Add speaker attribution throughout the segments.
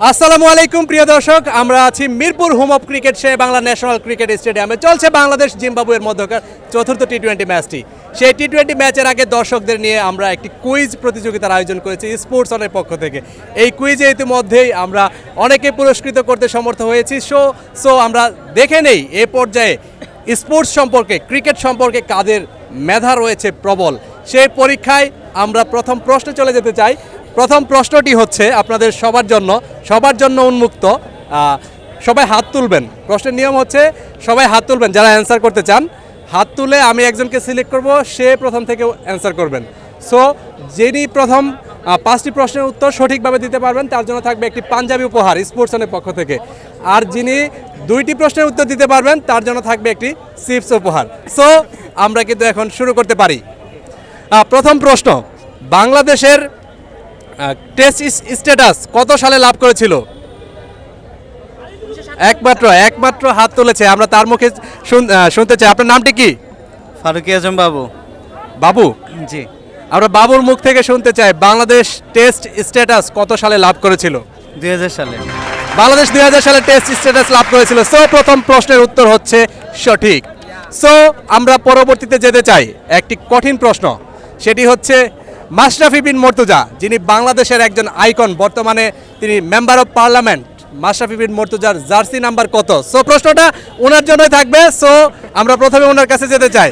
Speaker 1: আসসালামু আলাইকুম প্রিয় দর্শক, আমরা আছি Mirpur home of cricket Shere Bangla national cricket স্টেডিয়ামে। চলছে বাংলাদেশ জিম্বাবুয়ের মধ্যকার চতুর্থ টি-20 ম্যাচটি। সেই টি-20 ম্যাচের আগে দর্শকদের নিয়ে আমরা একটি কুইজ প্রতিযোগিতার আয়োজন করেছি স্পোর্টস অনের পক্ষ থেকে। এই কুইজে ইতিমধ্যেই আমরা অনেকে পুরস্কৃত করতে সমর্থ হয়েছি। সো আমরা দেখে নেই এ পর্যায়ে স্পোর্টস সম্পর্কে, ক্রিকেট সম্পর্কে কাদের মেধা রয়েছে প্রবল। সেই পরীক্ষায় আমরা প্রথম প্রশ্নে চলে যেতে চাই। প্রথম প্রশ্নটি হচ্ছে আপনাদের সবার জন্য উন্মুক্ত। সবাই হাত তুলবেন। প্রশ্নের নিয়ম হচ্ছে সবাই হাত তুলবেন যারা অ্যান্সার করতে চান। হাত তুলে আমি একজনকে সিলেক্ট করব, সে প্রথম থেকে অ্যান্সার করবেন। সো যিনি প্রথম 5টি প্রশ্নের উত্তর সঠিকভাবে দিতে পারবেন তার জন্য থাকবে একটি পাঞ্জাবি উপহার স্পোর্টসনের পক্ষ থেকে। আর যিনি 2টি প্রশ্নের উত্তর দিতে পারবেন তার জন্য থাকবে একটি চিপস উপহার। সো আমরা কিন্তু এখন শুরু করতে পারি। প্রথম প্রশ্ন, বাংলাদেশের টেস্ট স্ট্যাটাস কত সালে লাভ করেছিল? একমাত্র হাত তুলেছে, আমরা তার মুখে শুনতে চাই। আপনার নামটি কি?
Speaker 2: ফারুকি আজম বাবু।
Speaker 1: বাবু,
Speaker 2: জি,
Speaker 1: আমরা বাবুর মুখ থেকে শুনতে চাই বাংলাদেশ টেস্ট স্ট্যাটাস কত সালে লাভ করেছিল?
Speaker 2: 2000 সালে।
Speaker 1: বাংলাদেশ 2000 সালে টেস্ট স্ট্যাটাস লাভ করেছিল। সো প্রথম প্রশ্নের উত্তর হচ্ছে সঠিক। সো আমরা পরবর্তীতে যেতে চাই একটি কঠিন প্রশ্ন, সেটি হচ্ছে মাশরাফি বিন মর্তুজা, যিনি বাংলাদেশের একজন আইকন, বর্তমানে তিনি member of parliament. Mashrafe bin মর্তুজার জার্সি নাম্বার কত? সো প্রশ্নটা ওনার জন্যই থাকবে। সো আমরা প্রথমে ওনার কাছে যেতে চাই।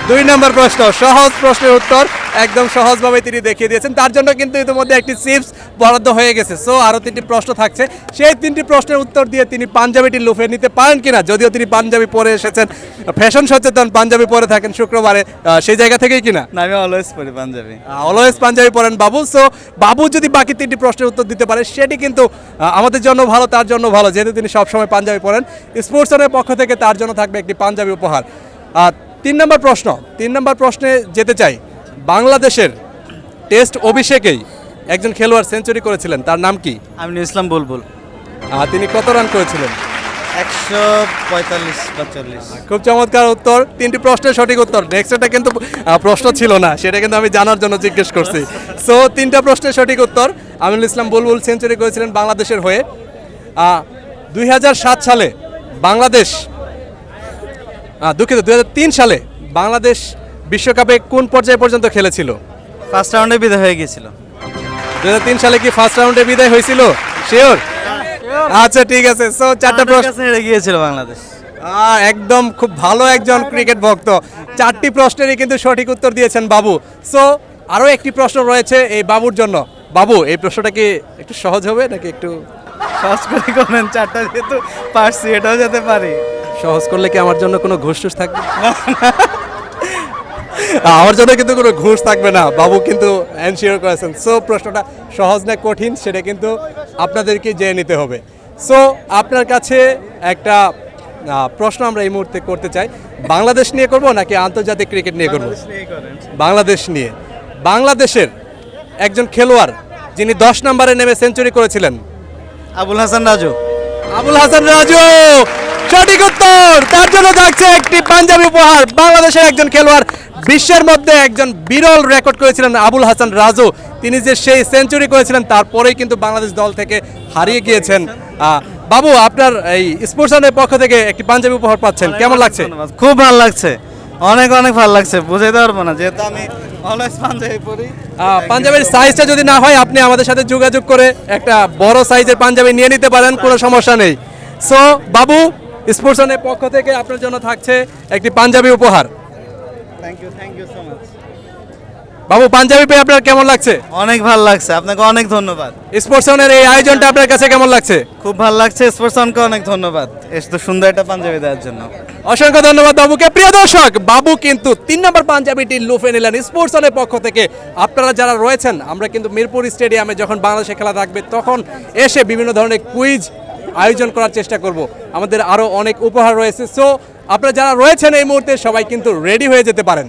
Speaker 1: 2 নম্বর প্রশ্ন, সহজ প্রশ্নের উত্তর একদম সহজভাবে তিনি দেখিয়ে দিয়েছেন। তার জন্য কিন্তু ইতিমধ্যে একটি চিপস বরাদ্দ হয়ে গেছে। সো আরও 3টি প্রশ্ন থাকছে। সেই 3টি প্রশ্নের উত্তর দিয়ে তিনি পাঞ্জাবিটি লুফে নিতে পারেন কিনা, যদিও তিনি পাঞ্জাবি পরে এসেছেন, ফ্যাশন সচেতন, পাঞ্জাবি পরে থাকেন শুক্রবারে, সেই জায়গা থেকেই কিনা?
Speaker 2: না, আমি অলওয়েজ পরি পাঞ্জাবি।
Speaker 1: অলওয়েজ পাঞ্জাবি পরেন বাবু। সো বাবু যদি বাকি 3টি প্রশ্নের উত্তর দিতে পারে সেটি কিন্তু আমাদের জন্য ভালো, তার জন্য ভালো, যেহেতু তিনি সবসময় পাঞ্জাবি পরেন। স্পোর্টসনের পক্ষ থেকে তার জন্য থাকবে একটি পাঞ্জাবি উপহার। 3 নম্বর প্রশ্নে যেতে চাই। বাংলাদেশের টেস্ট অভিষেকেই একজন খেলোয়াড় সেঞ্চুরি করেছিলেন, তার নাম কি?
Speaker 2: আমিনুল ইসলাম বুলবুল।
Speaker 1: তিনি কত রান করেছিলেন?
Speaker 2: 145-42।
Speaker 1: খুব চমৎকার উত্তর, 3টি প্রশ্নের সঠিক উত্তর। নেক্সটটা কিন্তু প্রশ্ন ছিল না, সেটা কিন্তু আমি জানার জন্য জিজ্ঞেস করছি। সো 3টা প্রশ্নের সঠিক উত্তর। আমিনুল ইসলাম বুলবুল সেঞ্চুরি করেছিলেন বাংলাদেশের হয়ে। 2007 সালে বাংলাদেশ, 2003 সালে বাংলাদেশ বিশ্বকাপে কোন পর্যায় পর্যন্ত খেলেছিল?
Speaker 2: ফার্স্ট রাউন্ডে বিদায় হয়ে গিয়েছিল।
Speaker 1: 2003 সালে কি ফার্স্ট রাউন্ডে বিদায় হয়েছিল? শিওর? আচ্ছা, ঠিক আছে। সো 4টা প্রশ্ন
Speaker 2: হেরে গিয়েছিল বাংলাদেশ।
Speaker 1: একদম খুব ভালো একজন ক্রিকেট ভক্ত। 4টি প্রশ্নেরই কিন্তু সঠিক উত্তর দিয়েছেন বাবু। সো আরও একটি প্রশ্ন রয়েছে এই বাবুর জন্য। বাবু, এই প্রশ্নটা কি একটু সহজ হবে নাকি একটু
Speaker 2: সহজ করে করেন? 4টা যেহেতু পারছি, এটাও যেতে পারি।
Speaker 1: সহজ করলে কি আমার জন্য কোনো ঘুষ টুস থাকবে? আমার জন্য কিন্তু কোনো ঘুষ থাকবে না, বাবু কিন্তু এনশিওর করেছেন। সো প্রশ্নটা সহজ না কঠিন সেটা কিন্তু আপনাদেরকে জেনে নিতে হবে। সো আপনার কাছে একটা প্রশ্ন আমরা এই মুহূর্তে করতে চাই। বাংলাদেশ নিয়ে করব নাকি আন্তর্জাতিক ক্রিকেট নিয়ে করব? বাংলাদেশ নিয়ে। বাংলাদেশের একজন খেলোয়াড় যিনি 10 নম্বরে নেমে সেঞ্চুরি করেছিলেন?
Speaker 2: আবুল হাসান রাজু।
Speaker 1: আবুল হাসান রাজু সঠিক উত্তর। তার জন্য থাকছে একটি পাঞ্জাবি উপহার। বাংলাদেশের একজন খেলোয়াড়, বিশ্বের মধ্যে একজন বিরল রেকর্ড করেছিলেন আবুল হাসান রাজু। তিনি যে সেই সেঞ্চুরি করেছিলেন তারপরেই কিন্তু বাংলাদেশ দল থেকে হারিয়ে গিয়েছেন। বাবু, আপনার এই স্পোর্টসনের পক্ষ থেকে একটি পাঞ্জাবি উপহার পাচ্ছেন, কেমন লাগছে?
Speaker 2: খুব ভালো লাগছে, অনেক ভালো লাগছে, বুঝাইতে পারবো না, যেহেতু আমি অলওয়েজ পাঞ্জাবি পরি।
Speaker 1: পাঞ্জাবির সাইজটা যদি না হয় আপনি আমাদের সাথে যোগাযোগ করে একটা বড় সাইজের পাঞ্জাবি নিয়ে নিতে পারেন, কোনো সমস্যা নেই। সো বাবু, স্পোর্টসনের পক্ষ থেকে আপনার জন্য থাকছে একটি পাঞ্জাবি উপহার।
Speaker 2: Thank you so much.
Speaker 1: বাবু, পাঞ্জাবি পেয়ে আপনার কেমন লাগছে?
Speaker 2: অনেক ভালো লাগছে, আপনাকে অনেক ধন্যবাদ।
Speaker 1: স্পোর্টসনের এই আয়োজনটা আপনার কাছে কেমন লাগছে?
Speaker 2: খুব ভালো লাগছে, স্পোর্টসনকে অনেক ধন্যবাদ এত সুন্দর একটা পাঞ্জাবি দেওয়ার জন্য।
Speaker 1: অসংখ্য ধন্যবাদ বাবুকে। প্রিয় দর্শক, বাবু কিন্তু 3 নম্বর পাঞ্জাবিটি লুফে নিলেন স্পোর্টসনের পক্ষ থেকে। আপনারা যারা রয়েছেন, আমরা কিন্তু মিরপুর স্টেডিয়ামে যখন বাংলাদেশে খেলা থাকবে তখন এসে বিভিন্ন ধরনের কুইজ আয়োজন করার চেষ্টা করব। আমাদের আরও অনেক উপহার রয়েছে। সো আপনারা যারা রয়েছেন এই মুহূর্তে সবাই কিন্তু রেডি হয়ে যেতে পারেন।